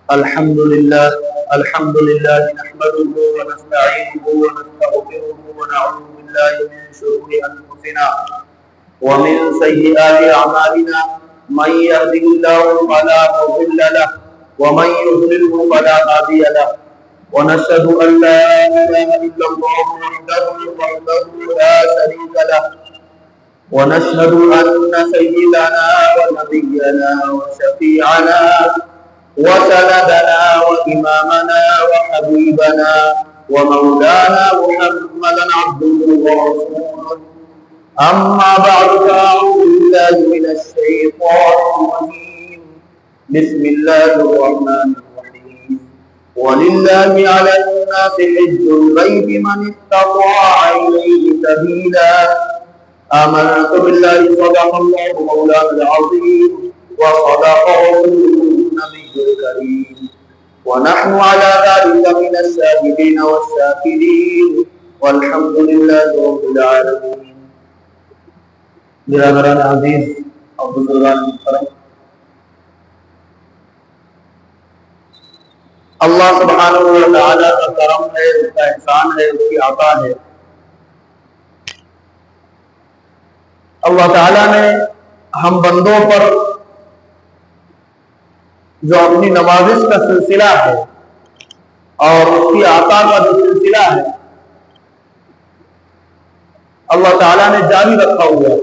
الحمد لله نحمده ونستعينه ونستغفره ونعوذ بالله من شرور أنفسنا ومن سيئات أعمالنا من يهده الله فلا مضل له ومن يضلله فلا هادي له ونشهد أن لا إله إلا الله وحده لا شريك له ونشهد أن سيدنا ونبينا وشفيعنا وسندنا وإمامنا وحبيبنا ومولانا محمدا عبده ورسوله أما بعد فأعوذ بالله من الشيطان الرجيم بسم الله الرحمن الرحيم ولله على الناس حج البيت من استطاع إليه سبيلا آمنت بالله صدق الله مولانا العظيم وصدق رسوله النبي الكريم ونحن على ذلك من الشاهدين والشاكرين والحمد لله رب العالمين. برادران عزیز اور بزرگان محترم، اللہ سبحانہ و تعالیٰ کا کرم ہے، اس کا احسان ہے، اس کی عطا ہے. اللہ تعالیٰ نے ہم بندوں پر جو اپنی نوازش کا سلسلہ ہے اور اس کی عطا کا جو سلسلہ ہے اللہ تعالیٰ نے جاری رکھا ہوا ہے.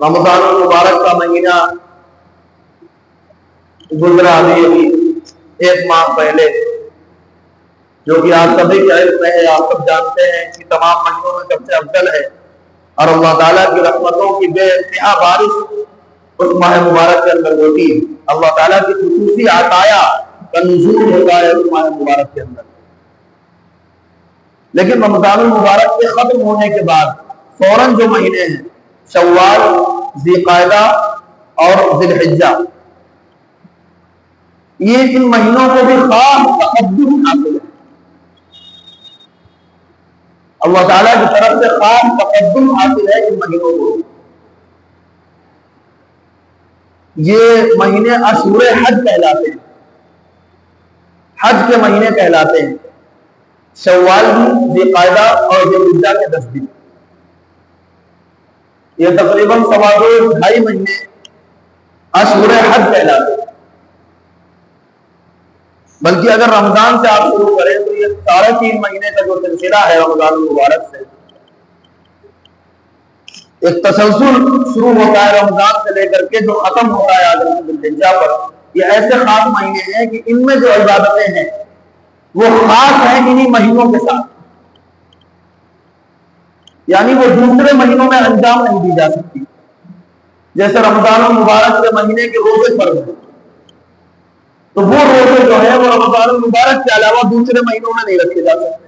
رمضان المبارک کا مہینہ گزرا ابھی ایک ماہ پہلے، جو کہ آپ سبھی کے علم میں ہے، آپ سب جانتے ہیں کہ تمام مہینوں میں سب سے افضل ہے، اور اللہ تعالیٰ کی رحمتوں کی بے انتہا بارش اس ماہ مبارک کے اندر ہوتی ہے. اللہ تعالیٰ کی خصوصی عطایا کا نزول ہوتا ہے اس ماہ مبارک کے اندر. لیکن رمضان المبارک کے ختم ہونے کے بعد فوراً جو مہینے ہیں شوال، ذی قعدہ اور ذی الحجہ، یہ ان مہینوں کو بھی خاص تقدس حاصل ہے. اللہ تعالیٰ کی طرف سے خاص تقدم حاصل ہے ان مہینوں کو. یہ مہینے اشہر حج کہلاتے ہیں، حج کے مہینے کہلاتے ہیں. شوال بھی، ذی قعدہ اور ذی الحجہ کے 10 دن، یہ تقریباً 2.5 مہینے اشہر حج کہلاتے ہیں. بلکہ اگر رمضان سے آپ شروع کریں تو یہ 3.5 مہینے کا جو سلسلہ ہے رمضان المبارک سے ایک تسلسل شروع ہوتا ہے رمضان سے لے کر کے جو ختم ہوتا ہے آج ذی الحجہ پر. یہ ایسے خاص مہینے ہیں کہ ان میں جو عبادتیں ہیں وہ خاص ہیں انہی مہینوں کے ساتھ، یعنی وہ دوسرے مہینوں میں انجام نہیں دی جا سکتی. جیسے رمضان المبارک کے مہینے کے روزے فرض ہیں، تو وہ روزے جو ہیں وہ رمضان المبارک کے علاوہ دوسرے مہینوں میں نہیں رکھے جا سکتے،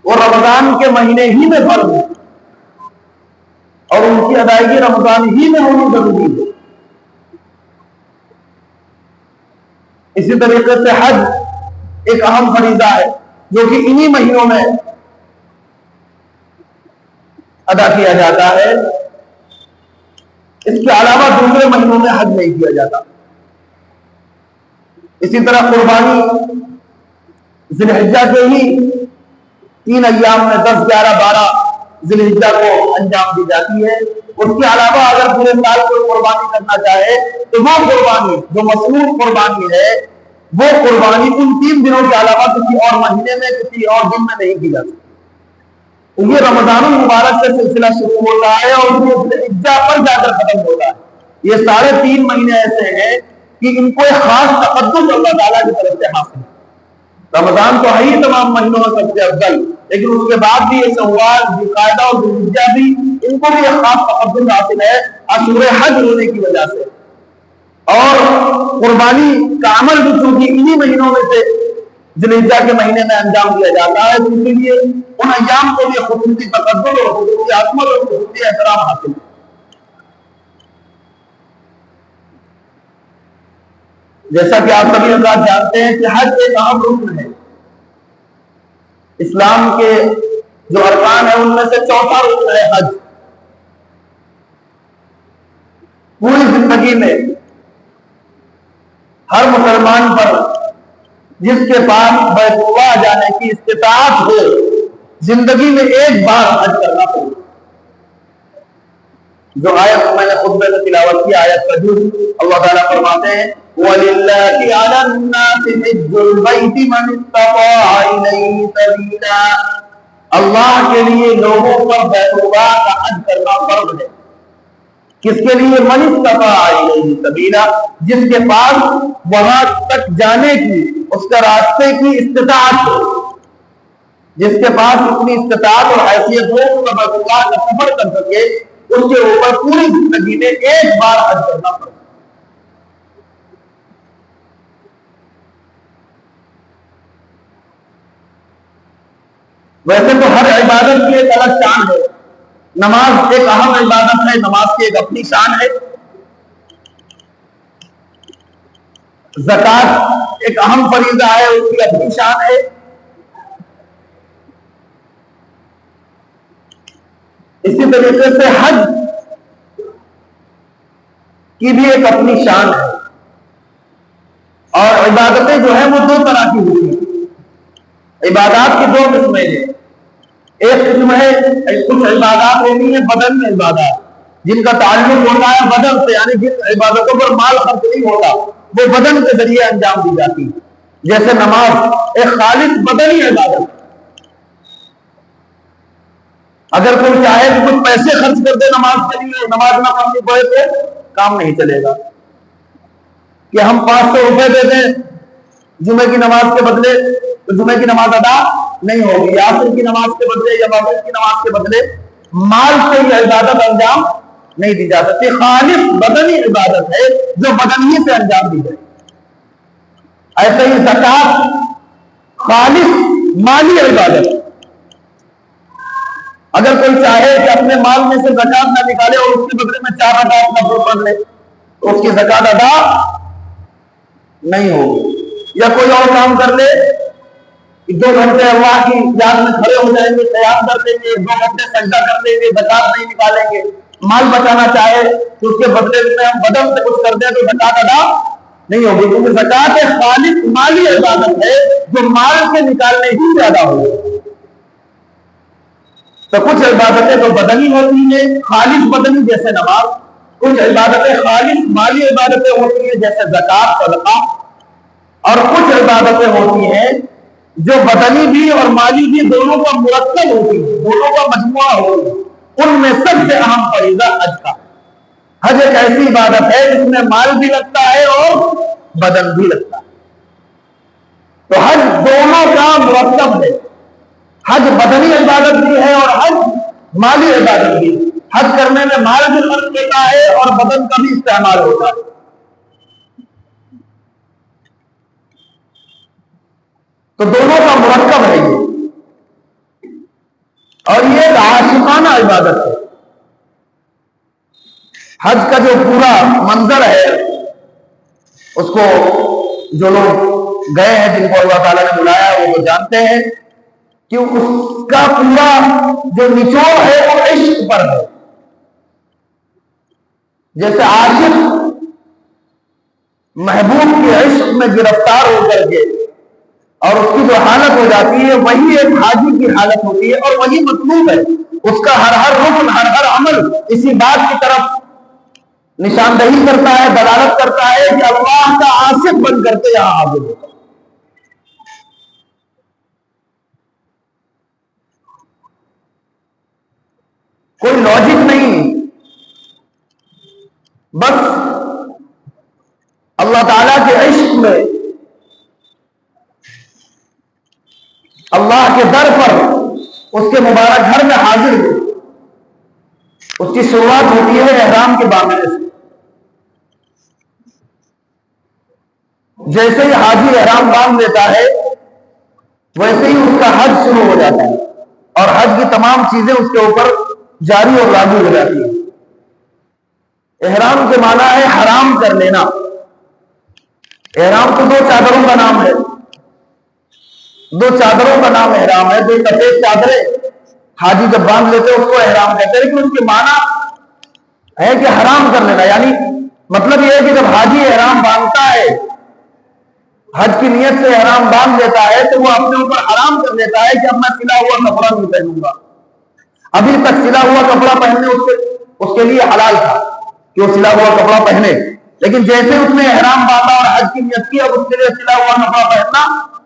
وہ رمضان کے مہینے ہی میں فرض ہیں اور ان کی ادائیگی رمضان ہی میں ہونی ضروری ہے. اسی طریقے سے حج ایک اہم فریضہ ہے جو کہ انہی مہینوں میں ادا کیا جاتا ہے، اس کے علاوہ دوسرے مہینوں میں حج نہیں کیا جاتا. اسی طرح قربانی ذی الحجہ کے ہی 3 ایام میں 10، 11، 12 ذی الحجہ کو انجام دی جاتی ہے. اس کے علاوہ اگر پورے سال کوئی قربانی کرنا چاہے تو وہ قربانی جو مصروف قربانی ہے وہ قربانی ان 3 دنوں کے علاوہ کسی اور مہینے میں، کسی اور دن میں نہیں کی جا سکتی. یہ رمضان المبارک سے سلسلہ شروع ہوتا ہے اور یہ ذی الحجہ پر جا کر ختم ہوتا ہے. یہ 3.5 مہینے ایسے ہیں کہ ان کو ایک خاص تقدس اللہ تعالیٰ کی طرف سے حاصل ہے. رمضان تو ہے ہی تمام مہینوں میں سب سے افضل، لیکن اس کے بعد بھی یہ شوال، ذی قعدہ اور ذی الحجہ بھی، ان کو بھی ایک خاص تقدس حاصل ہے اشہر حج ہونے کی وجہ سے. اور قربانی کا عمل بھی چونکہ انہی مہینوں میں سے ذی الحجہ کے مہینے میں انجام دیا جاتا ہے، تو اسی لیے ان ایام کو بھی خصوصی تقدس اور خصوصی عظمت اور خصوصی احترام حاصل ہے. جیسا کہ آپ سبھی حضرات جانتے ہیں کہ حج ایک اہم رکن ہے اسلام کے جو ارکان ہے ان میں سے چوتھا رکن ہے حج. پوری زندگی میں ہر مسلمان پر جس کے پاس بیت اللہ جانے کی استطاعت ہو زندگی میں ایک بار حج کرنا پڑے. جو آیت میں نے خطبے میں تلاوت کی آیت کا جو اللہ تعالیٰ فرماتے ہیں وَلِلَّهِ عَلَى النَّاسِ حِجُّ الْبَيْتِ مَنِ اسْتَطَاعَ إِلَيْهِ سَبِيلًا. اللہ کے لیے لوگوں پر بیت اللہ کا حج کرنا فرض ہے. کس کے لیے؟ من استطاع الیہ سبیلا، جس کے پاس وہاں تک جانے کی، اس کا راستے کی استطاعت ہو، جس کے پاس اتنی استطاعت اور حیثیت ہو کہ بیت اللہ کا سفر کر سکے، اس کے اوپر پوری زندگی میں ایک بار حج کرنا پڑتا. ویسے تو ہر عبادت کی ایک الگ شان ہے. نماز ایک اہم عبادت ہے، نماز کی ایک اپنی شان ہے. زکوٰۃ ایک اہم فریضہ ہے، اس کی اپنی شان ہے. اسی طریقے سے حج کی بھی ایک اپنی شان ہے. اور عبادتیں جو ہیں وہ دو طرح کی ہوتی ہیں. عبادات کی دو قسمیں ہیں. ایک قسم ہے کچھ عبادات ہوتی ہیں بدن میں عبادات، جن کا تعلق ہوتا ہے بدن سے، یعنی جن عبادتوں پر مال خرچ نہیں ہوتا وہ بدن کے ذریعے انجام دی جاتی ہے. جیسے نماز ایک خالص بدنی عبادت. اگر کوئی چاہے کہ کچھ پیسے خرچ کر دے نماز کے لیے، نماز نہ پڑھنی پڑے تو کام نہیں چلے گا. کہ ہم 500 روپے دے دیں جمعے کی نماز کے بدلے تو جمعے کی نماز ادا نہیں ہوگی. یاسر کی نماز کے بدلے یا مغرب کی نماز کے بدلے مال سے یہ عبادت انجام نہیں دی جا سکتی. خالص بدنی عبادت ہے جو بدنی سے انجام دی جائے. ایسے ہی زکوٰۃ خالص مالی عبادت. اگر کوئی چاہے کہ اپنے مال میں سے زکوٰۃ نہ نکالے اور اس کے بدلے میں 4 رکعت نفل پڑھ لے تو اس کی زکوٰۃ ادا نہیں ہوگی. یا کوئی اور کام کر لے، 2 گھنٹے اللہ کی یاد میں کھڑے ہو جائیں گے، قیام کر لیں گے، 2 گھنٹے سجدہ کر لیں گے، زکوٰۃ نہیں نکالیں گے. مال بچانا چاہے تو اس کے بدلے میں ہم بدن سے کچھ کر دیں تو زکوٰۃ ادا نہیں ہوگی. کیونکہ زکوٰۃ ایک خالص مالی عبادت ہے جو مال سے نکالنے ہی زیادہ ہوگی. تو کچھ عبادتیں تو بدنی ہوتی ہیں خالص بدنی جیسے نماز، کچھ عبادتیں خالص مالی عبادتیں ہوتی ہیں جیسے زکوٰۃ صدقہ، اور کچھ عبادتیں ہوتی ہیں جو بدنی بھی اور مالی بھی دونوں کا مرکب ہوتی ہیں، دونوں کا مجموعہ ہوتی ہے. ان میں سب سے اہم فریضہ حج کا. حج ایک ایسی عبادت ہے جس میں مال بھی لگتا ہے اور بدن بھی لگتا ہے. تو حج دونوں کا مرکب ہے. حج بدنی عبادت بھی ہے اور حج مالی عبادت بھی. حج کرنے میں مال بھی خرچ ہوتا ہے اور بدن کا بھی استعمال ہوتا ہے. تو دونوں کا مرکب ہے یہ، اور یہ عاشقانہ عبادت ہے. حج کا جو پورا منظر ہے اس کو جو لوگ گئے ہیں جن کو اللہ تعالیٰ نے بلایا وہ تو جانتے ہیں کہ اس کا پورا جو نچوڑ ہے وہ عشق پر ہے. جیسے عاشق محبوب کے عشق میں گرفتار ہو کر کے اور اس کی جو حالت ہو جاتی ہے وہی ایک حاجی کی حالت ہوتی ہے اور وہی مطلوب ہے. اس کا ہر رکن ہر عمل اسی بات کی طرف نشاندہی کرتا ہے، دلالت کرتا ہے کہ اللہ کا عاشق بن کر کے یہاں حاضر ہوتا ہے. کوئی لاجک نہیں، بس اللہ تعالیٰ کے عشق میں اللہ کے در پر اس کے مبارک گھر میں حاضر ہو. اس کی شروعات ہوتی ہے احرام کے باندھنے سے. جیسے ہی حاجی احرام باندھ لیتا ہے ویسے ہی اس کا حج شروع ہو جاتا ہے اور حج کی تمام چیزیں اس کے اوپر جاری اور لاگو ہو جاتی ہیں. احرام کے معنی ہے حرام کر لینا. احرام تو 2 چادروں کا نام ہے، 2 چادروں کا نام احرام ہے. 2 سفید چادریں حاجی جب باندھ لیتے اس کو احرام کہتے ہیں، لیکن اس کے معنی ہے کہ حرام کر لینا، یعنی مطلب یہ ہے کہ جب حاجی احرام باندھتا ہے، حج کی نیت سے احرام باندھ لیتا ہے، تو وہ اپنے اوپر حرام کر لیتا ہے کہ اب میں سلا ہوا کپڑا نہیں پہنوں گا۔ ابھی تک سلا ہوا کپڑا پہننے اس کے لیے حلال تھا کہ وہ سلا ہوا کپڑا پہنے، لیکن جیسے اس نے احرام باندھا اور حج کی نیت کی، اب اس کے لیے سلا ہوا کپڑا پہننا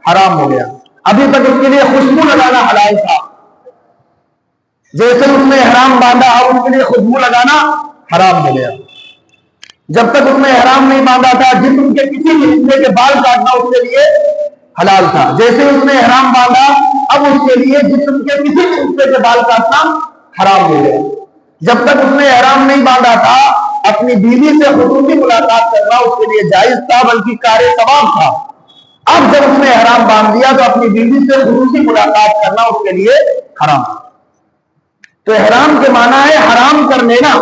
حرام ہو گیا۔ ابھی تک اس کے لیے خوشبو لگانا حلال تھا، جیسے اس نے احرام باندھا اب اس کے لیے خوشبو لگانا حرام ہو گیا۔ جب تک اس نے احرام نہیں باندھا تھا جسم کے کسی بھی حصے کے بال کاٹنا اس کے لیے حلال تھا، جیسے اس نے احرام باندھا اب اس کے لیے جسم کے کسی بھی حصے کے بال کاٹنا حرام ہو گیا۔ جب تک اس نے احرام نہیں باندھا تھا اپنی بیوی سے خصوصی ملاقات کرنا اس کے لیے جائز تھا، بلکہ کار ثواب تھا۔ اب جب اس نے احرام باندھ دیا تو اپنی بیوی سے خصوصی ملاقات کرنا اس کے لیے حرام۔ تو احرام کے معنی ہے حرام کر لینا،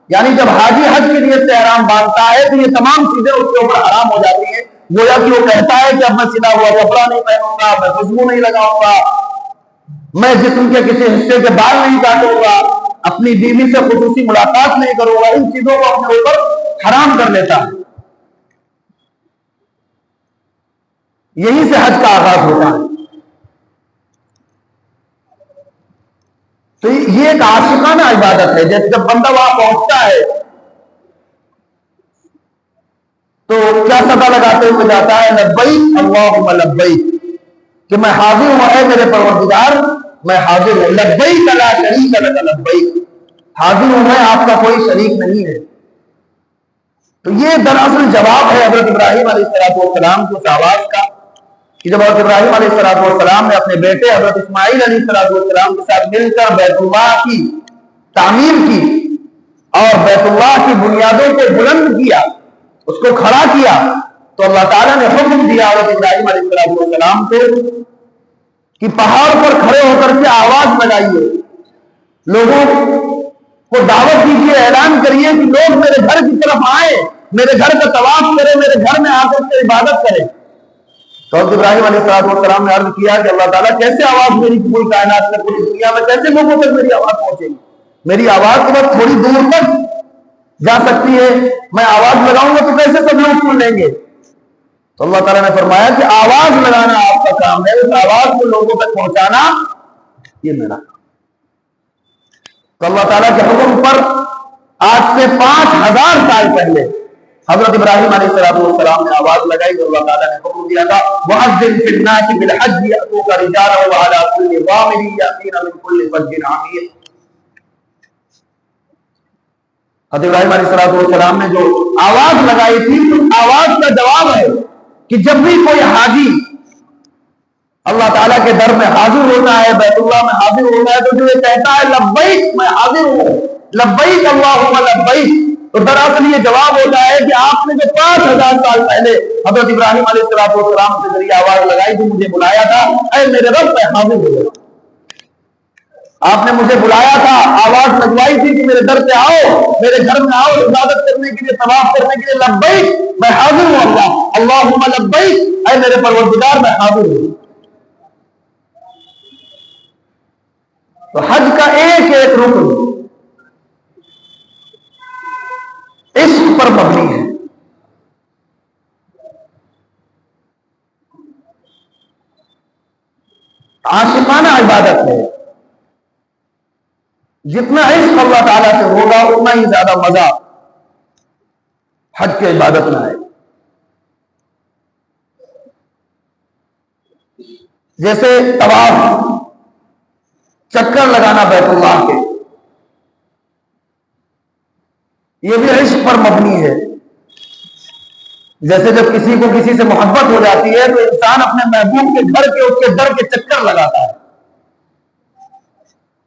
یعنی جب حاجی حج کی نیت سے احرام باندھتا ہے تو یہ تمام چیزیں اس کے اوپر حرام ہو جاتی ہیں، گویا کہ وہ کہتا ہے کہ اب میں سلا ہوا کپڑا نہیں پہنوں گا، میں خوشبو نہیں لگاؤں گا، میں جسم کے کسی حصے کے بال نہیں کاٹوں گا، اپنی بیوی سے خصوصی ملاقات نہیں کروں گا، ان چیزوں کو اپنے اوپر حرام کر لیتا ہے۔ یہی سے حج کا آغاز ہوتا ہے۔ تو یہ ایک عاشقانہ عبادت ہے، جیسے جب بندہ وہاں پہنچتا ہے تو کیا صدا لگاتے ہوئے جاتا ہے؟ لبیک اللہم لبیک، کہ میں حاضر ہوں اے میرے پروردگار، میں حاضر ہوں، لبیک لا شریک لک لبیک، حاضر ہوں میں، آپ کا کوئی شریک نہیں ہے۔ تو یہ دراصل جواب ہے حضرت ابراہیم علیہ السلام کی اس آواز کا، کہ جب حضرت ابراہیم علیہ السلام نے اپنے بیٹے حضرت اسماعیل علیہ السلام کے ساتھ مل کر بیت اللہ کی تعمیر کی اور بیت اللہ کی بنیادوں کو بلند کیا، اس کو کھڑا کیا، تو اللہ تعالیٰ نے حکم دیا حضرت ابراہیم علیہ السلام کو کہ پہاڑ پر کھڑے ہو کر کے آواز لگائیے، لوگوں کو دعوت دیجیے، اعلان کریے کہ لوگ میرے گھر کی طرف آئے، میرے گھر کا طواف کرے، میرے گھر میں آ کر کے عبادت کرے۔ تو حضرت ابراہیم علیہ السلام نے عرض کیا کہ اللہ تعالیٰ کیسے آواز میری پوری کائنات میں، پوری دنیا میں کیسے لوگوں تک میری آواز پہنچے گی؟ میری آواز تو بس تھوڑی دور تک جا سکتی ہے، میں آواز لگاؤں گا تو کیسے سب لوگ سن لیں گے؟ تو اللہ تعالیٰ نے فرمایا کہ آواز لگانا آپ کا کام ہے، اس آواز کو لوگوں تک پہنچانا یہ میرا کام۔ تو اللہ تعالیٰ کے حکم پر آج سے 5000 سال پہلے حضرت ابراہیم علیہ السلام نے آواز لگائی، تو اللہ تعالیٰ نے حکم دیا تھا وَأَذِّن فِي النَّاسِ بِالْحَجِّ يَأْتُوكَ رِجَالًا وَعَلَىٰ كُلِّ ضَامِرٍ يَأْتِينَ مِن كُلِّ فَجٍّ عَمِيقٍ۔ حضرت ابراہیم علیہ السلام نے جو آواز لگائی تھی، اس آواز کا جواب ہے کہ جب بھی کوئی حاجی اللہ تعالیٰ کے در میں حاضر ہوتا ہے، بیت اللہ میں حاضر ہوتا ہے، تو جو یہ کہتا ہے لبیک میں حاضر ہوں، لبیک اللہم لبیک، تو دراصل یہ جواب ہوتا ہے کہ آپ نے جو 5000 سال پہلے حضرت ابراہیم علیہ السلام کے ذریعے آواز لگائی تھی، مجھے بلایا تھا، اے میرے رب میں حاضر ہو گیا، آپ نے مجھے بلایا تھا، آواز لگوائی تھی کہ میرے در پہ آؤ، میرے گھر میں آؤ، عبادت کرنے کے لیے، طواف کرنے کے لیے، لبیک میں حاضر ہوں اللہ، اللہم لبیک، اے میرے پروردگار میں حاضر ہوں۔ تو حج کا ایک ایک رکن عشق پر مبنی ہے۔ عاشقانہ عبادت ہے، جتنا عشق اللہ تعالیٰ سے ہوگا اتنا ہی زیادہ مزہ حج کی عبادت میں آئے۔ جیسے طواف، چکر لگانا بیت اللہ کے، یہ بھی عشق پر مبنی ہے۔ جیسے جب کسی کو کسی سے محبت ہو جاتی ہے تو انسان اپنے محبوب کے گھر کے، اس کے در کے چکر لگاتا ہے،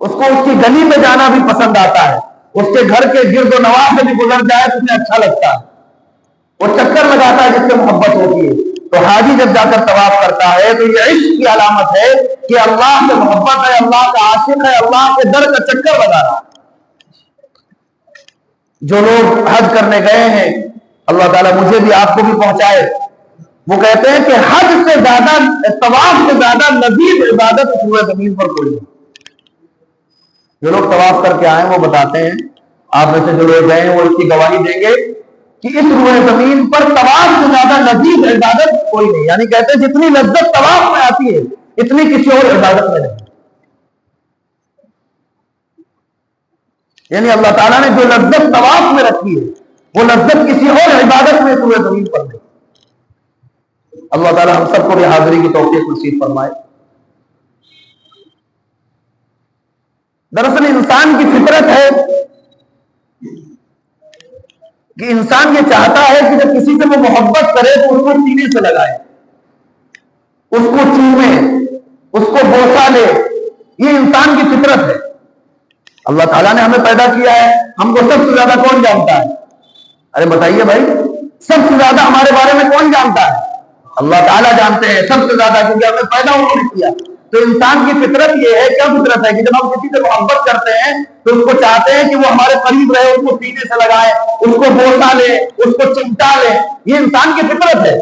اس کو اس کی گلی میں جانا بھی پسند آتا ہے، اس کے گھر کے گرد و نواح سے بھی گزر جائے تو اسے اچھا لگتا ہے، وہ چکر لگاتا ہے جس سے محبت ہوتی ہے۔ تو حاجی جب جا کر طواف کرتا ہے تو یہ عشق کی علامت ہے کہ اللہ سے محبت ہے، اللہ کا عاشق ہے، اللہ کے در کا چکر لگا رہا ہے۔ جو لوگ حج کرنے گئے ہیں، اللہ تعالیٰ مجھے بھی آپ کو بھی پہنچائے، وہ کہتے ہیں کہ حج سے زیادہ، طواف سے زیادہ لذیذ عبادت اس پورے زمین پر کوئی نہیں۔ جو لوگ طواف کر کے آئے وہ بتاتے ہیں، آپ میں سے جو لوگ گئے ہیں وہ اس کی گواہی دیں گے کہ اس روئے زمین پر طواف سے زیادہ لذیذ عبادت کوئی نہیں، یعنی کہتے ہیں جتنی لذت طواف میں آتی ہے اتنی کسی اور عبادت میں نہیں، یعنی اللہ تعالیٰ نے جو لذت طواف میں رکھی ہے وہ لذت کسی اور عبادت میں اس روئے زمین پر نہیں۔ اللہ تعالیٰ ہم سب کو بھی حاضری کی توفیق نصیب فرمائے۔ دراصل انسان کی فطرت ہے کہ انسان یہ چاہتا ہے کہ جب کسی سے وہ محبت کرے تو اس کو سینے سے لگائے، اس کو چومے، اس کو بوسا لے، یہ انسان کی فطرت ہے۔ اللہ تعالیٰ نے ہمیں پیدا کیا ہے، ہم کو سب سے زیادہ کون جانتا ہے؟ ارے بتائیے بھائی، سب سے زیادہ ہمارے بارے میں کون جانتا ہے؟ اللہ تعالیٰ جانتے ہیں سب سے زیادہ، کیونکہ ہمیں پیدا انہوں نے کیا۔ تو انسان کی فطرت یہ ہے، کیا فطرت ہے کہ جب ہم کسی سے محبت کرتے ہیں تو اس کو چاہتے ہیں کہ وہ ہمارے قریب رہے، اس کو سینے سے لگائے، اس کو بوسا لے، اس کو چمٹا لے، یہ انسان کی فطرت ہے۔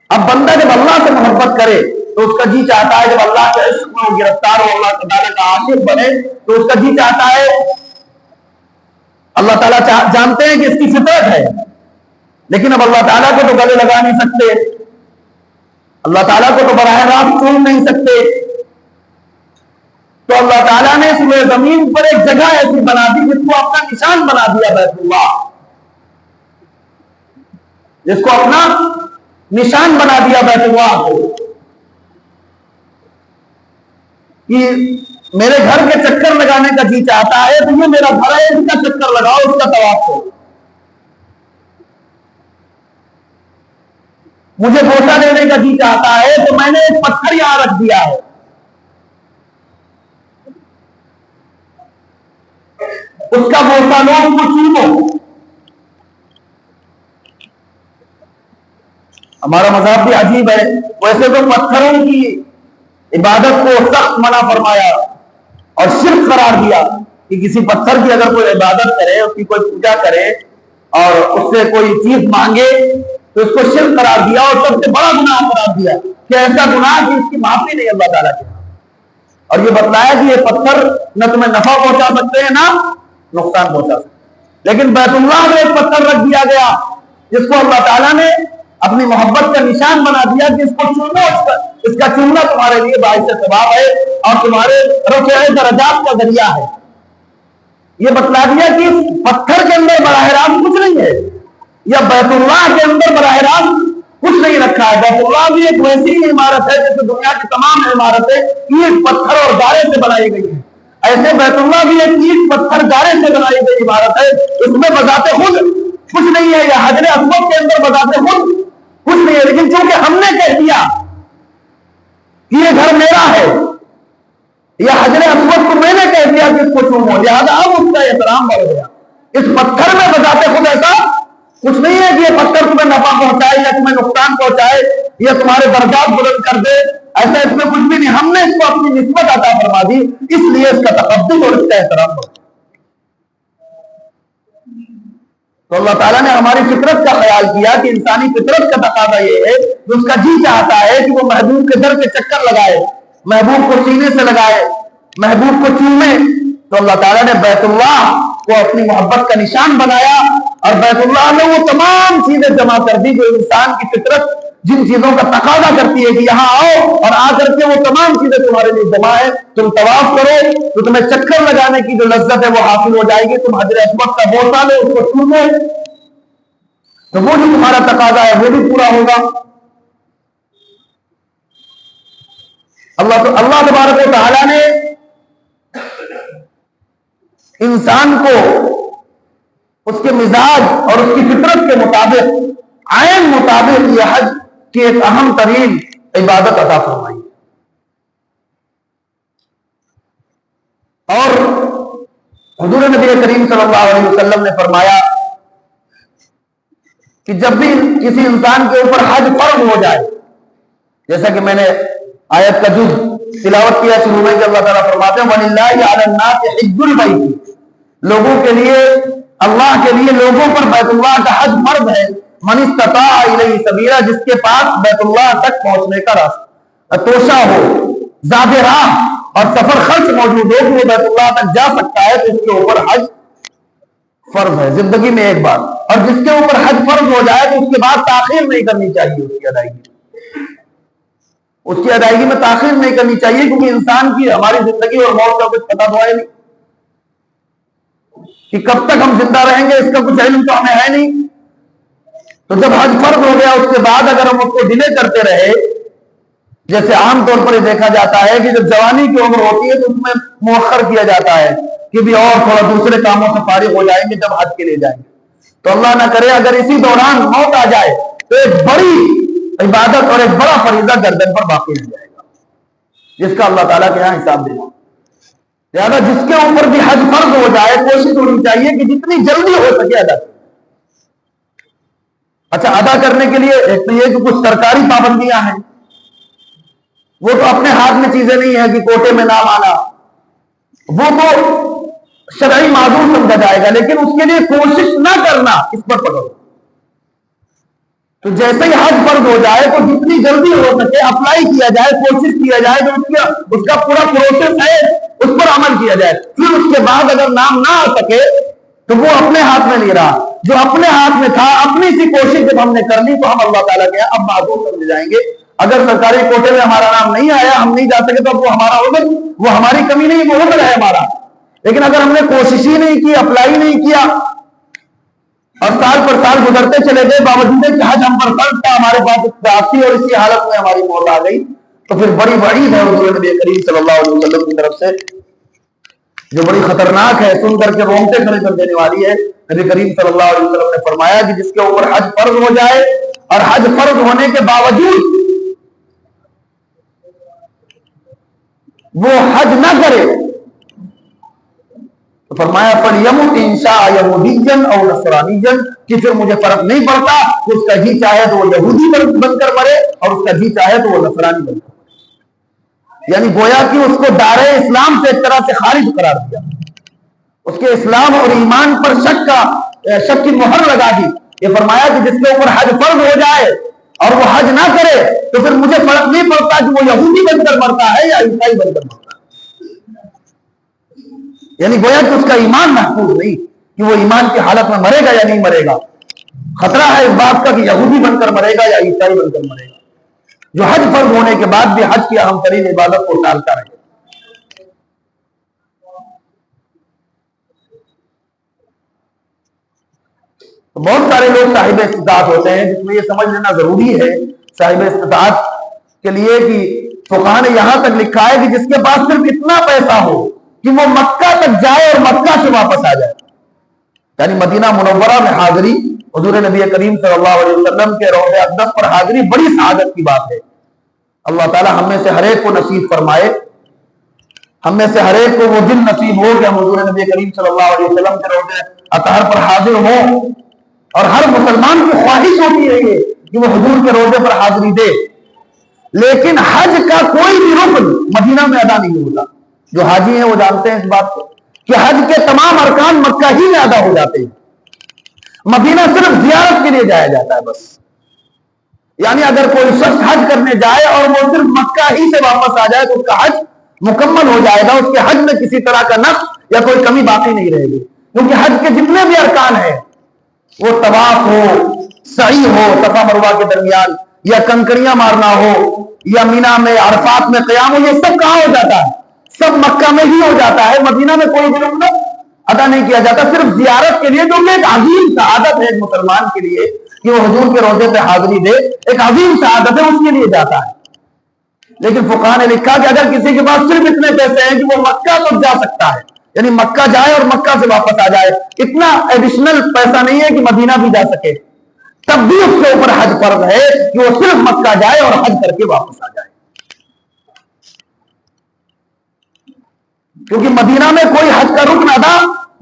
اب بندہ جب اللہ سے محبت کرے تو اس کا جی چاہتا ہے، جب اللہ کے عشق میں گرفتار ہو، اللہ تعالیٰ کا عاشق بنے تو اس کا جی چاہتا ہے، اللہ تعالیٰ جانتے ہیں کہ اس کی فطرت ہے، لیکن اب اللہ تعالیٰ کو تو گلے لگا نہیں سکتے، اللہ تعالیٰ کو تو براہ راست چوم نہیں سکتے، تو اللہ تعالیٰ نے اس زمین پر ایک جگہ ایسی بنا دی جس کو اپنا نشان بنا دیا، بیت اللہ، جس کو اپنا نشان بنا دیا بیت اللہ کو، کہ میرے گھر کے چکر لگانے کا جی چاہتا ہے تو یہ میرا گھر ہے، اس کا چکر لگاؤ، اس کا طواف کرو، مجھے بوسا دینے کا جی چاہتا ہے تو میں نے ایک پتھر یہاں رکھ دیا ہے، اس کا بوسا لو، اس کو چومو۔ ہمارا مذہب بھی عجیب ہے، ویسے تو پتھروں کی عبادت کو سخت منع فرمایا اور شرک قرار دیا کہ کسی پتھر کی اگر کوئی عبادت کرے، اس کی کوئی پوجا کرے اور اس سے کوئی چیز مانگے تو اس کو شرک قرار دیا اور سب سے بڑا گناہ قرار دیا کہ ایسا گناہ کہ اس کی معافی نہیں اللہ تعالیٰ کی، اور یہ بتلایا کہ یہ پتھر نہ تمہیں نفع پہنچا سکتے ہیں نہ نقصان پہنچا سکتے، لیکن بیت اللہ میں ایک پتھر رکھ دیا گیا جس کو اللہ تعالیٰ نے اپنی محبت کا نشان بنا دیا کہ اس کو چومو، اس کا چومنا تمہارے لیے باعث ثواب ہے اور تمہارے رفع درجات کا ذریعہ ہے۔ یہ بتلا دیا کہ اس پتھر کے اندر براہ راست کچھ نہیں ہے، یا بیت اللہ کے اندر براہ راست کچھ نہیں رکھا ہے۔ بیت اللہ بھی ایک ویسی عمارت ہے جیسے دنیا کی تمام عمارتیں اینٹ پتھر اور گارے سے بنائی گئی ہیں، ایسے بیت اللہ بھی ایک اینٹ پتھر گارے سے بنائی گئی عمارت ہے، اس میں بذات خود کچھ نہیں ہے، یا حجر اسود کے اندر بذات خود کچھ نہیں ہے، لیکن چونکہ ہم نے کہہ دیا کہ یہ گھر میرا ہے، یا حجر اسود کو میں نے کہہ دیا کہ اس کو چومو، لہذا اب اس کا احترام بڑھ گیا۔ اس پتھر میں بذات خود ایسا کچھ نہیں ہے کہ یہ پتھر تمہیں نفع پہنچائے یا تمہیں نقصان پہنچائے یا تمہارے درجات بلند کر دے، ایسا اس میں کچھ بھی نہیں، ہم نے اس کو اپنی نسبت عطا فرما دی، اس لیے اس کا تقدس اور اس کا احترام بڑھ گیا۔ تو اللہ تعالیٰ نے ہماری فطرت کا خیال کیا کہ انسانی فطرت کا تقاضا یہ ہے کہ اس کا جی چاہتا ہے کہ وہ محبوب کے در کے چکر لگائے، محبوب کو سینے سے لگائے، محبوب کو چومے، تو اللہ تعالیٰ نے بیت اللہ کو اپنی محبت کا نشان بنایا، اور بیت اللہ میں وہ تمام چیزیں جمع کر دی جو انسان کی فطرت جن چیزوں کا تقاضا کرتی ہے کہ یہاں آؤ اور آ کر کے وہ تمام چیزیں تمہارے لیے جمع ہے، تم طواف کرو تو تمہیں چکر لگانے کی جو لذت ہے وہ حاصل ہو جائے گی، تم حجر اسود کا بوسا لے، اس کو چومو تو وہ جو تمہارا تقاضا ہے وہ بھی پورا ہوگا۔ اللہ تبارک و تعالیٰ نے انسان کو اس کے مزاج اور اس کی فطرت کے مطابق، عین مطابق یہ حج کی ایک اہم ترین عبادت عطا فرمائی، اور حضور نبی کریم صلی اللہ علیہ وسلم نے فرمایا کہ جب بھی کسی انسان کے اوپر حج فرض ہو جائے، جیسا کہ میں نے آیت کا جز تلاوت کیا شروع میں کہ اللہ تعالیٰ فرماتے ہیں وَلِلَّهِ عَلَى النَّاسِ حِجُّ الْبَيْتِ، لوگوں کے لیے، اللہ کے لیے لوگوں پر بیت اللہ کا حج فرض ہے، من استطاع الیہ سبیلا، جس کے پاس بیت اللہ تک پہنچنے کا راستہ توشہ ہو، زاد راہ اور سفر خرچ موجود ہو کہ وہ بیت اللہ تک جا سکتا ہے، تو اس کے اوپر حج فرض ہے زندگی میں ایک بار. اور جس کے اوپر حج فرض ہو جائے تو اس کے بعد تاخیر نہیں کرنی چاہیے اس کی ادائیگی. اس کی ادائیگی میں تاخیر نہیں کرنی چاہیے، کیونکہ انسان کی ہماری زندگی اور موت کا کچھ پتہ تو ہے نہیں کہ کب تک ہم زندہ رہیں گے، اس کا کچھ علم تو ہمیں ہے نہیں. تو جب حج فرض ہو گیا اس کے بعد اگر ہم اس کو ڈیلے کرتے رہے، جیسے عام طور پر یہ دیکھا جاتا ہے کہ جب جوانی کی عمر ہوتی ہے تو اس میں مؤخر کیا جاتا ہے کہ بھی اور تھوڑا دوسرے کاموں سے فارغ ہو جائیں گے جب حج کے لیے جائیں گے. تو اللہ نہ کرے اگر اسی دوران موت آ جائے تو ایک بڑی عبادت اور ایک بڑا فریضہ گردن پر باقی رہ جائے گا، جس کا اللہ تعالیٰ کے یہاں حساب دینا. لہٰذا جس کے اوپر بھی حج فرض ہو جائے کوشش ہونی چاہیے کہ جتنی جلدی ہو سکے ادا کرے. اچھا، ادا کرنے کے لیے ایک تو یہ کہ کچھ سرکاری پابندیاں ہیں، وہ تو اپنے ہاتھ میں چیزیں نہیں ہیں کہ کوٹے میں نام آنا، وہ تو شرعی معذور سمجھا جائے گا، لیکن اس کے لیے کوشش نہ کرنا اس پر پکڑو. تو جیسے ہی حج فرض ہو جائے تو جتنی جلدی ہو سکے اپلائی کیا جائے، کوشش کیا جائے کہ اس کا پورا پروسیس ہے اس پر عمل کیا جائے. پھر اس کے بعد اگر نام نہ آ سکے تو وہ اپنے ہاتھ میں نہیں رہا، جو اپنے ہاتھ میں تھا اپنی سی کوشش جب ہم نے کر لی تو ہم اللہ تعالیٰ کے اب معذور سمجھے جائیں گے. اگر سرکاری کوٹے میں ہمارا نام نہیں آیا، ہم نہیں جا سکے، تو اب وہ ہمارا عذر، وہ ہماری کمی نہیں، وہ عذر ہے ہمارا. لیکن اگر ہم نے کوشش ہی نہیں کی، اپلائی نہیں کیا اور سال پر سال گزرتے چلے گئے باوجود کہ حج ہم پر فرض تھا، ہمارے پاس راستی اور اسی حالت میں ہماری موت آ گئی، تو پھر بڑی وعید ہے حضور نبی کریم صلی اللہ علیہ وسلم کی طرف سے جو بڑی خطرناک ہے، سن کر کے رونگٹے کھڑے کر دینے والی ہے. نبی کریم صلی اللہ علیہ وسلم نے فرمایا کہ جس کے اوپر حج فرض ہو جائے اور حج فرض ہونے کے باوجود وہ حج نہ کرے تو فرمایا فَلْيَمُتْ إِنْ شَاءَ يَهُودِيًّا أَوْ نَصْرَانِيًّا، کہ پھر مجھے فرق نہیں پڑتا کہ اس کا جی چاہے تو وہ یہودی بن کر مرے اور اس کا جی چاہے تو وہ نصرانی بن کر مرے. یعنی گویا کہ اس کو دار اسلام سے ایک طرح سے خارج قرار دیا، اس کے اسلام اور ایمان پر شک کی مہر لگا دی. یہ فرمایا کہ جس کے اوپر حج فرض ہو جائے اور وہ حج نہ کرے تو پھر مجھے فرق نہیں پڑتا کہ وہ یہودی بن کر مرتا ہے یا عیسائی بن کر مرتا ہے. یعنی گویا کہ اس کا ایمان محفوظ نہیں کہ وہ ایمان کی حالت میں مرے گا یا نہیں مرے گا. خطرہ ہے اس بات کا کہ یہودی بن کر مرے گا یا عیسائی بن کر مرے گا، جو حج فرض ہونے کے بعد بھی حج کی اہم ترین عبادت کو ٹالتا رہے. تو بہت سارے لوگ صاحب استطاعت ہوتے ہیں، جس میں یہ سمجھ لینا ضروری ہے صاحب استطاعت کے لیے کہ فقہاء نے یہاں تک لکھا ہے کہ جس کے پاس صرف اتنا پیسہ ہو کہ وہ مکہ تک جائے اور مکہ سے واپس آ جائے، یعنی مدینہ منورہ میں حاضری، حضور نبی کریم صلی اللہ علیہ وسلم کے روضہ اقدس پر حاضری بڑی سعادت کی بات ہے. اللہ تعالی ہم میں سے ہر ایک کو نصیب فرمائے، ہم میں سے ہر ایک کو وہ دن نصیب ہو کہ ہم حضور نبی کریم صلی اللہ علیہ وسلم کے روضہ اطہر پر حاضر ہوں. اور ہر مسلمان کی خواہش ہوتی ہے کہ وہ حضور کے روضے پر حاضری دے، لیکن حج کا کوئی بھی رکن مدینہ میں ادا نہیں ہوتا. جو حاجی ہیں وہ جانتے ہیں اس بات کو کہ حج کے تمام ارکان مکہ ہی میں ادا ہو جاتے ہیں، مدینہ صرف زیارت کے لیے جایا جاتا ہے بس. یعنی اگر کوئی شخص حج کرنے جائے اور وہ صرف مکہ ہی سے واپس آ جائے تو اس کا حج مکمل ہو جائے گا، اس کے حج میں کسی طرح کا نقص یا کوئی کمی باقی نہیں رہے گی. کیونکہ حج کے جتنے بھی ارکان ہیں، وہ طواف ہو، سعی ہو صفا مروہ کے درمیان، یا کنکریاں مارنا ہو، یا مینا میں عرفات میں قیام ہو، یہ سب کہاں ہو جاتا ہے؟ سب مکہ میں ہی ہو جاتا ہے. مدینہ میں کوئی بھی رکن ادا نہیں کیا جاتا، صرف زیارت کے لیے، جو کہ ایک عظیم سعادت ہے ایک مسلمان کے لیے کہ وہ حضور کے روضے پہ حاضری دے، ایک عظیم سعادت ہے، اس کے لیے جاتا ہے. لیکن فقہاء نے لکھا کہ اگر کسی کے پاس صرف اتنے پیسے ہیں کہ وہ مکہ تک جا سکتا ہے، یعنی مکہ جائے اور مکہ سے واپس آ جائے، اتنا ایڈیشنل پیسہ نہیں ہے کہ مدینہ بھی جا سکے، تب بھی اس کے اوپر حج فرض ہے کہ وہ صرف مکہ جائے اور حج کر کے واپس آ جائے. کیونکہ مدینہ میں کوئی حج کا رکن ادا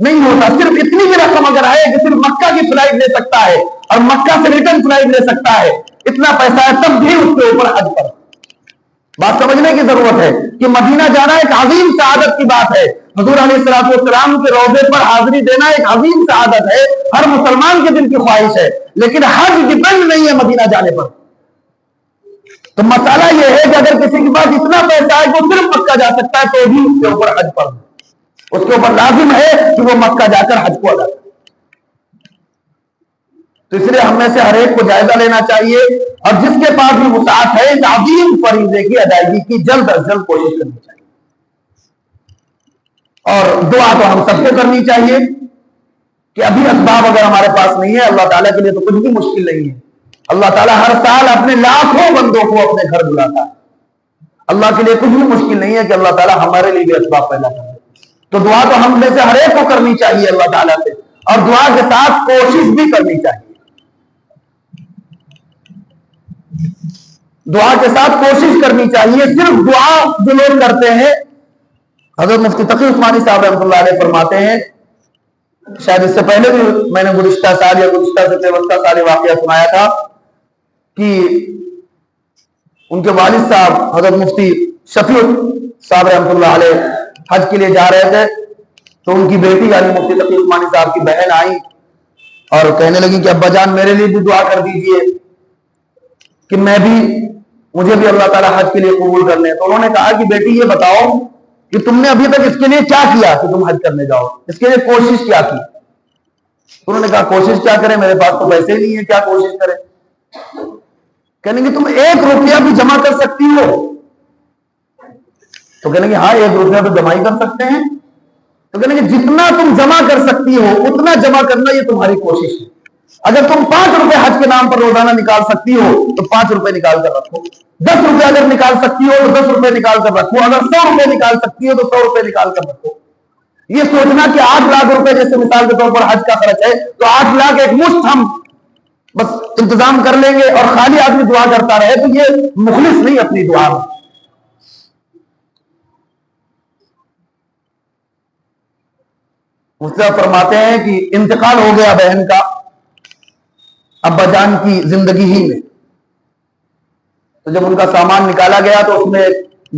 نہیں ہوتا. صرف اتنی بھی رقم اگر ہے کہ صرف مکہ کی فلائٹ لے سکتا ہے اور مکہ سے ریٹرن فلائٹ لے سکتا ہے، اتنا پیسہ ہے، تب بھی اس کے اوپر حج فرض. بات سمجھنے کی ضرورت ہے کہ مدینہ جانا ایک عظیم سعادت کی بات ہے. حضور علیہ السلام کے روضے پر حاضری دینا ایک عظیم سعادت ہے، ہر مسلمان کے دل کی خواہش ہے. لیکن حج ڈیپینڈ نہیں ہے مدینہ جانے پر. تو مسئلہ یہ ہے کہ اگر کسی کے پاس اتنا پیسہ ہے کہ وہ صرف مکہ جا سکتا ہے تو بھی اس کے اوپر حج فرض ہے، اس کے اوپر لازم ہے کہ وہ مکہ جا کر حج کو ادا کرے۔ تو اس لیے ہم میں سے ہر ایک کو جائزہ لینا چاہیے، اور جس کے پاس بھی وسعت ہے اس عظیم فریضے کی ادائیگی کی جلد از جلد کوشش کرنی چاہیے۔ اور دعا تو ہم سب کو کرنی چاہیے کہ ابھی اسباب اگر ہمارے پاس نہیں ہے، اللہ تعالیٰ کے لیے تو کچھ بھی مشکل نہیں ہے۔ اللہ تعالیٰ ہر سال اپنے لاکھوں بندوں کو اپنے گھر بلاتا ہے، اللہ کے لیے کچھ بھی مشکل نہیں ہے کہ اللہ تعالیٰ ہمارے لیے بھی اسباب پیدا کر دے۔ تو دعا تو ہم میں سے ہر ایک کو کرنی چاہیے اللہ تعالیٰ سے، اور دعا کے ساتھ کوشش بھی کرنی چاہیے۔ دعا کے ساتھ کوشش کرنی چاہیے۔ صرف دعا جو لوگ کرتے ہیں، حضرت مفتی تقی عثمانی صاحب رحمۃ اللہ علیہ فرماتے ہیں، شاید اس سے پہلے بھی میں نے گزشتہ سال یا گزشتہ سے پیوستہ سال یہ واقعہ سنایا تھا کہ ان کے والد صاحب حضرت مفتی شفیع صاحب رحمۃ اللہ علیہ حج کے لیے جا رہے تھے، تو ان کی بیٹی یعنی مفتی تقی عثمانی صاحب کی بہن آئی اور کہنے لگی کہ ابا جان میرے لیے بھی دعا کر دیجئے کہ مجھے بھی اللہ تعالیٰ حج کے لیے قبول کر لیں۔ تو انہوں نے کہا کہ بیٹی یہ بتاؤ کہ تم نے ابھی تک اس کے لیے کیا کیا کہ تم حج کرنے جاؤ، اس کے لیے کوشش کیا کی؟ تو انہوں نے کہا کوشش کیا کریں، میرے پاس تو پیسے نہیں ہے، کیا کوشش کریں؟ کہنے کہ تم 1 روپیہ بھی جمع کر سکتی ہو؟ تو کہنے کہ ہاں 1 روپیہ تو جمع ہی کر سکتے ہیں۔ تو کہنے کہ جتنا تم جمع کر سکتی ہو اتنا جمع کرنا یہ تمہاری کوشش ہے۔ اگر تم 5 روپے حج کے نام پر روزانہ نکال سکتی ہو تو 5 روپے نکال کر رکھو، 10 روپے اگر نکال سکتی ہو تو 10 روپے نکال کر رکھو، اگر 100 روپے نکال سکتی ہو تو 100 روپے نکال کر رکھو۔ یہ سوچنا کہ 8 لاکھ روپے جیسے مثال کے طور پر حج کا خرچ ہے تو 8 لاکھ ایک مشت ہم بس انتظام کر لیں گے اور خالی آدمی دعا کرتا رہے، تو یہ مخلص نہیں اپنی دعا میں۔ اس سے فرماتے ہیں کہ انتقال ہو گیا بہن کا ابا جان کی زندگی ہی میں، تو جب ان کا سامان نکالا گیا تو اس میں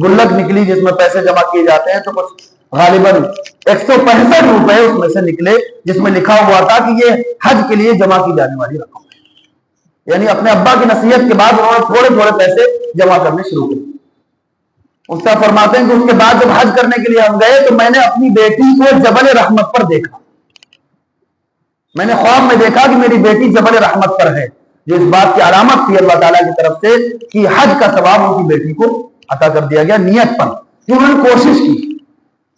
گلک نکلی جس میں پیسے جمع کیے جاتے ہیں، تو کچھ غالباً 165 روپے اس میں سے نکلے جس میں لکھا ہوا تھا کہ یہ حج کے لیے جمع کی جانے والی رقم ہے۔ یعنی اپنے ابا کی نصیحت کے بعد انہوں نے تھوڑے تھوڑے پیسے جمع کرنے شروع کیے۔ اس سے فرماتے ہیں کہ اس کے بعد جب حج کرنے کے لیے ہم گئے تو میں نے اپنی بیٹی کو جبل رحمت پر دیکھا، میں نے خواب میں دیکھا کہ میری بیٹی جبل رحمت پر ہے، جو اس بات کی علامت تھی اللہ تعالیٰ کی طرف سے کہ حج کا ثواب ان کی بیٹی کو عطا کر دیا گیا نیت پر، کہ انہوں نے کوشش کی۔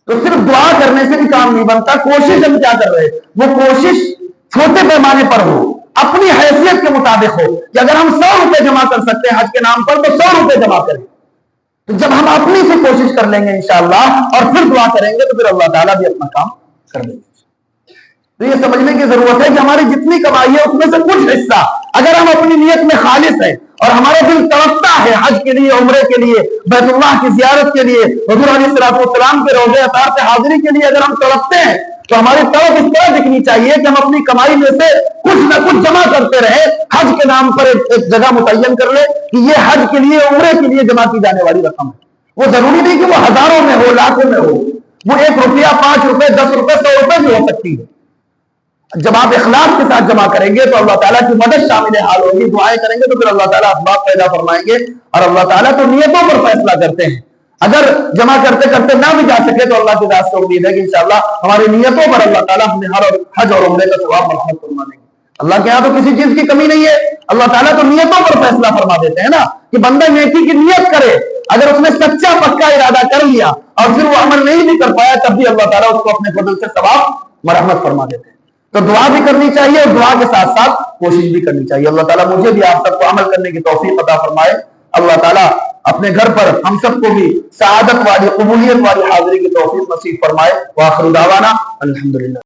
تو صرف دعا کرنے سے بھی کام نہیں بنتا، کوشش ہم کیا کر رہے ہیں، وہ کوشش چھوٹے پیمانے پر ہو، اپنی حیثیت کے مطابق ہو، کہ اگر ہم 100 روپے جمع کر سکتے ہیں حج کے نام پر تو 100 روپے جمع کریں۔ تو جب ہم اپنی سے کوشش کر لیں گے انشاءاللہ اور پھر دعا کریں گے تو پھر اللہ تعالیٰ بھی اپنا کام کر دیں گے۔ تو یہ سمجھنے کی ضرورت ہے کہ ہماری جتنی کمائی ہے اس میں سے کچھ حصہ اگر ہم اپنی نیت میں خالص ہیں اور ہمارا دل تڑپتا ہے حج کے لیے، عمرے کے لیے، بیت اللہ کی زیارت کے لیے، حضور علیہ الصلوۃ والسلام کے روضہ اطہار سے حاضری کے لیے اگر ہم تڑپتے ہیں تو ہماری طرف اس طرح دکھنی چاہیے کہ ہم اپنی کمائی میں سے کچھ نہ کچھ جمع کرتے رہے، حج کے نام پر ایک جگہ متعین کر لے کہ یہ حج کے لیے، عمرے کے لیے جمع کی جانے والی رقم ہے۔ وہ ضروری نہیں کہ وہ ہزاروں میں ہو، لاکھوں میں ہو، وہ 1 روپیہ، 5 روپے، 10 روپے، 100 روپے بھی ہو سکتی ہے۔ جب آپ اخلاص کے ساتھ جمع کریں گے تو اللہ تعالیٰ کی مدد شامل حال ہوگی، دعائیں کریں گے تو پھر اللہ تعالیٰ اسباب پیدا فرمائیں گے، اور اللہ تعالیٰ تو نیتوں پر فیصلہ کرتے ہیں۔ اگر جمع کرتے کرتے نہ بھی جا سکے تو اللہ کی ذات سے امید ہے کہ انشاءاللہ ہماری نیتوں پر اللہ تعالیٰ ہمیں ہر حج اور عمرے کا ثواب مرحمت فرما دیں گے۔ اللہ کے یہاں تو کسی چیز کی کمی نہیں ہے، اللہ تعالیٰ تو نیتوں پر فیصلہ فرما دیتے ہیں نا، کہ بندہ نیکی کی نیت کرے، اگر اس نے سچا پکا ارادہ کر لیا اور پھر وہ عمل نہیں بھی کر پایا تب بھی اللہ تعالیٰ اس کو اپنے فضل سے ثواب مرحمت فرما دیتے ہیں۔ تو دعا بھی کرنی چاہیے اور دعا کے ساتھ ساتھ کوشش بھی کرنی چاہیے۔ اللہ تعالیٰ مجھے بھی آپ سب کو عمل کرنے کی توفیق عطا فرمائے۔ اللہ تعالیٰ اپنے گھر پر ہم سب کو بھی سعادت والی، قبولیت والی حاضری کی توفیق نصیب فرمائے۔ وآخر دعوانا الحمدللہ۔